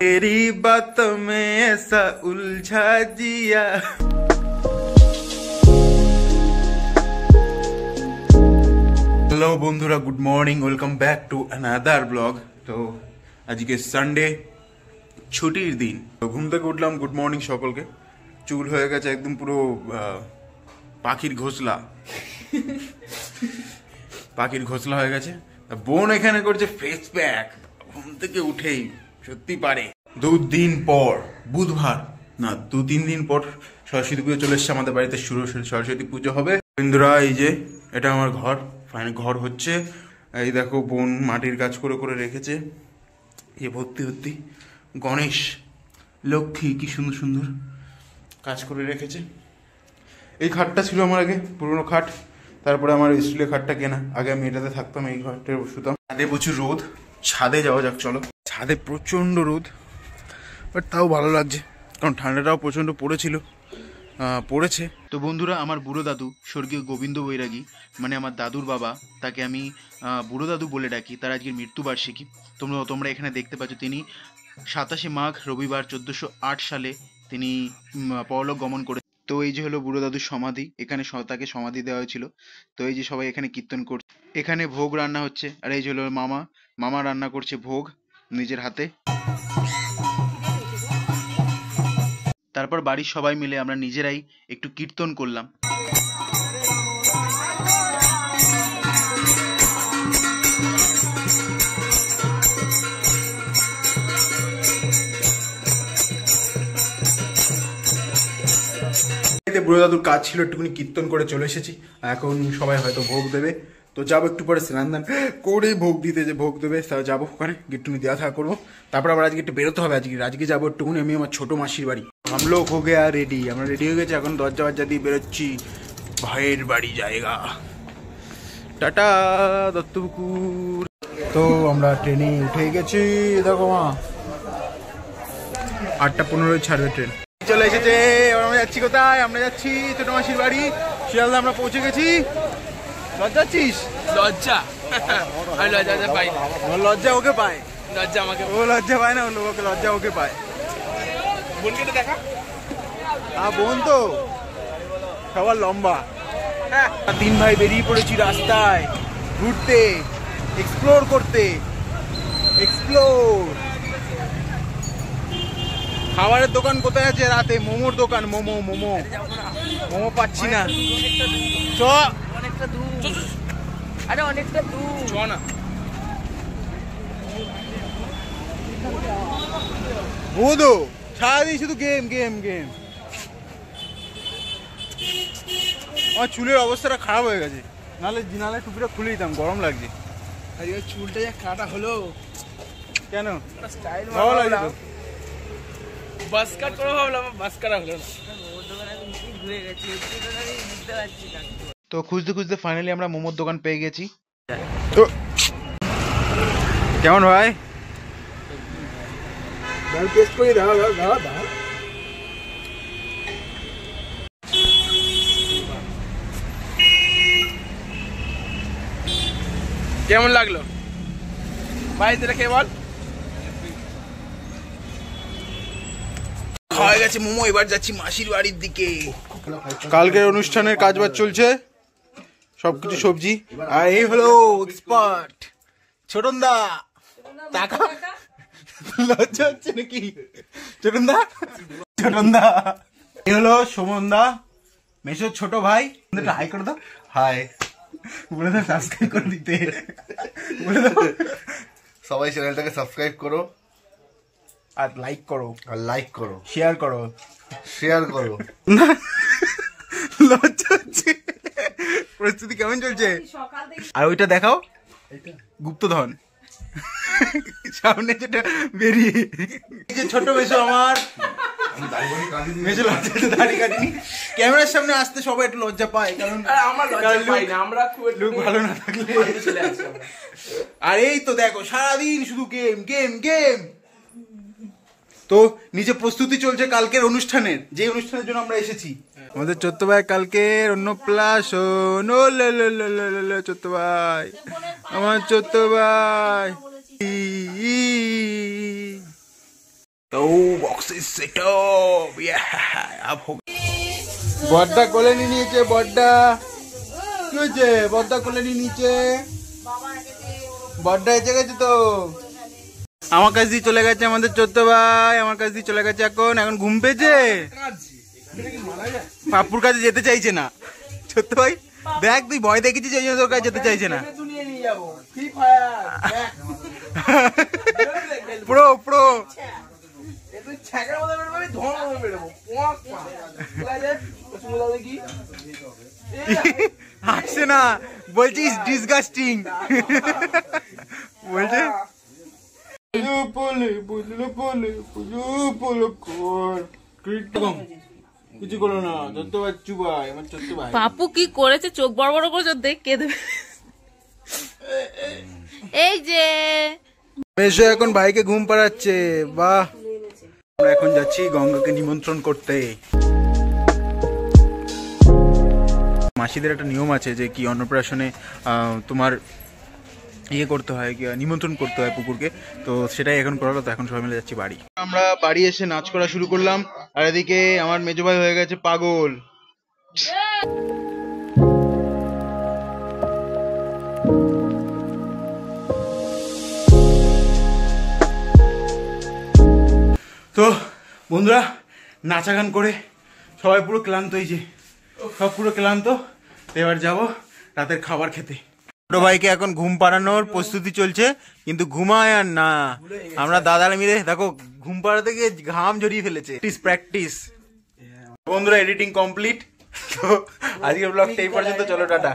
तेरी बातों में ऐसा उलझा जिया। হ্যালো বন্ধুরা, good morning, welcome back to another blog. তো আজকে সানডে, ছুটির দিন। তো ঘুম থেকে উঠলাম, গুড মর্নিং সকলকে। চুল হয়ে গেছে একদম পুরো পাখির ঘোষলা, পাখির ঘোষলা হয়ে গেছে। বোন এখানে করছে ফেস প্যাক, ঘুম থেকে উঠেই সত্যি পারে। 2 দিন পর, বুধবার না 2-3 দিন পর সরস্বতী পুজো চলে এসছে আমাদের বাড়িতে। শুরু সরস্বতী পুজো হবে। বন্ধুরা এই যে এটা আমার ঘর, ফাইনাল ঘর হচ্ছে। এই দেখো বোন মাটির কাজ করে করে রেখেছে, এ ভর্তি ভর্তি গণেশ লক্ষ্মী কি সুন্দর সুন্দর কাজ করে রেখেছে। এই খাটটা ছিল আমার আগে পুরোনো খাট, তারপরে আমার স্টিলের খাটটা কেনা। আগে আমি এটাতে থাকতাম, এই ঘরটায় শুতাম। ছাদে প্রচুর রোদ, ছাদে যাওয়া যাক চলো। ছাদে প্রচণ্ড রোদ, বাট তাও ভালো লাগছে কারণ ঠান্ডাটাও প্রচণ্ড পড়েছে। তো বন্ধুরা, আমার বুড়ো দাদু স্বর্গীয় গোবিন্দ বৈরাগী, মানে আমার দাদুর বাবা, তাকে আমি বুড়ো দাদু বলে ডাকি। তার আজকের মৃত্যুবার্ষিকী। তোমরা এখানে দেখতে পাচ্ছ, তিনি 27শে মাঘ রবিবার 1408 সালে তিনি পরলোক গমন করে। তো এই যে হলো বুড়ো দাদুর সমাধি, এখানে তাকে সমাধি দেওয়া হয়েছিল। তো এই যে সবাই এখানে কীর্তন করছে, এখানে ভোগ রান্না হচ্ছে। আর এই যে হলো মামা রান্না করছে ভোগ নিজের হাতে। তারপর বাড়ির সবাই মিলে আমরা নিজেরাই একটু কীর্তন করলাম। বুড়ো দাদুর কাজ ছিল, একটুখানি কীর্তন করে চলে এসেছি। এখন সবাই হয়তো ভোগ দেবে, তো যাবো একটু পরে স্নান দান করে ভোগ দিতে, যে ভোগ দেবে তাও যাবো ওখানে একটুখানি দেওয়া থাকা করবো। তারপর আবার আজকে একটু বেরোতে হবে। আজকে যাবো একটুখানি আমি আমার ছোটো মাসির বাড়ি। আমলোক হো গেয়া রেডি, আমরা রেডি হয়ে গেছি, এখন দরজা দিয়ে বেরোচ্ছি ভাইয়ের বাড়ি জায়গা। টাটা দত্তপুকুর। তো আমরা ট্রেনে উঠে গেছি, দেখো মা 8:15 ছাড়বে ট্রেন, চলে এসেছে। আমরা যাচ্ছি কোথায়? আমরা যাচ্ছি ছোটো মাসির বাড়ি শিয়ালদা। আমরা পৌঁছে গেছি। লজ্জাচ্ছিস? লজ্জা আমি লজ্জা পাই, লজ্জা ওকে পায়, লজ্জা আমাকে, ও লজ্জা পায় না, ওকে লজ্জা ওকে পায়। বোনকে তো দেখা, বোন তো সবার লম্বা। 3 ভাই বেরিয়ে পড়েছি রাস্তায় ঘুরতে, এক্সপ্লোর করতে। খাবারের দোকান কোথায় আছে রাতে? মোমোর দোকান, মোমো পাচ্ছি না। চ অনেকটা দূর, আরে অনেকটা দূর, চ না। বুধু সারাদিন শুধু গেম। আমার চুলের অবস্থাটা খারাপ হয়ে গেছে, নালে টুপিটা খুলে দিতাম, গরম লাগছে। আরে চুলটা যা কাটা হলো, কেন? স্টাইল ভালো লাগে তো। বাস কাট করে ভাবলাম, বাস কাটা হলো না। তো খুঁজতে খুঁজতে ফাইনালি আমরা মোমোর দোকান পেয়ে গেছি। কেমন ভাই? টেস্ট করে দাও। কেমন লাগলো ভাই? তোরা কে বল? খাওয়া গেছে মোমো, এবার যাচ্ছি মাসির বাড়ির দিকে। কালকের অনুষ্ঠানের কাজবাজ চলছে, সবকিছু সবজি। আর এই হলো এক্সপার্ট ছোটন দা। টাকা লজ্জা হচ্ছে নাকি? ছোটন দা এই হলো সুমন দা, মেসোর ছোট ভাই। হাই করে দাও, হাই বলে দাও, সাবস্ক্রাইব করে দিতে বলে দাও। সবাই চ্যানেলটাকে সাবস্ক্রাইব করো আর লাইক করো, শেয়ার করো। না লজ্জা হচ্ছে। পরিস্থিতি কেমন চলছে? আর ওইটা দেখাও, গুপ্তধন সামনে যেটা বেরিয়ে। যে ছোট মেসো আমার, মেসো লজ্জা দাড়ি কাটিনি। ক্যামেরার সামনে আসতে সবাই একটু লজ্জা পায়, কারণ আমার লজ্জা পাই না, আমরা লোক ভালো না থাকলে। আর এই তো দেখো সারাদিন শুধু গেম। তো নিচে প্রস্তুতি চলছে কালকের অনুষ্ঠানের, যে অনুষ্ঠানের জন্য আমরা এসেছি। আমাদের চোদ্দ ভাই কালকের অন্নপ্রাশন। চোদ্দ ভাই, আমার চোদ্দ ভাই। तो बॉक्सेस सेटअप अब हो বড়দা কোলে নিয়ে নিয়েছে বড়দা কি হয়েছে বড়দা কোলে নিয়ে নিয়েছে বড়দা এসে গেছে তো আমার কাছে দিয়ে চলে গেছে আমাদের ছোট্ট ভাই আমার কাছে দিয়ে চলে গেছে এখন ঘুম পেয়েছে পাপুর কাছে যেতে চাইছে না ছোট্ট ভাই দেখ তুই ভয় দেখেছিস ওই জন্য তোর কাছে যেতে চাইছে না প্রো প্রো আসছে না বলছিস ডিসগাস্টিং বলছে কিছু করো না ছোট্ট বাচ্চু ভাই আমার ছোট্ট ভাই পাপু কি করেছে চোখ বড় বড় করেছে দেখ কে দেবে এই যে এসে এখন ভাইকে ঘুম পাড়াচ্ছে বাহ আমরা এখন যাচ্ছি গঙ্গাকে নিমন্ত্রণ করতে মাসিদের একটা নিয়ম আছে যে কি অন্নপ্রাশনে তোমার ইয়ে করতে হয় কি নিমন্ত্রণ করতে হয় পুকুরকে তো সেটাই এখন করা হলো তো এখন সবাই মিলে যাচ্ছি বাড়ি আমরা বাড়ি এসে নাচ করা শুরু করলাম আর এদিকে আমার মেজো ভাই হয়ে গেছে পাগল তো বন্ধুরা নাচা গান করে সবাই পুরো ক্লান্ত হয়েছে সব পুরো ক্লান্ত এবার যাব রাতের খাবার খেতে ছোট ভাইকে এখন ঘুম পাড়ানোর প্রস্তুতি চলছে কিন্তু ঘুমায় আর না আমরা দাদারা মিলে দেখো ঘুম পাড়াতে গিয়ে ঘাম জড়িয়ে ফেলেছে প্র্যাকটিস বন্ধুরা এডিটিং কমপ্লিট তো আজকের ব্লগটা এই পর্যন্ত চলো টাটা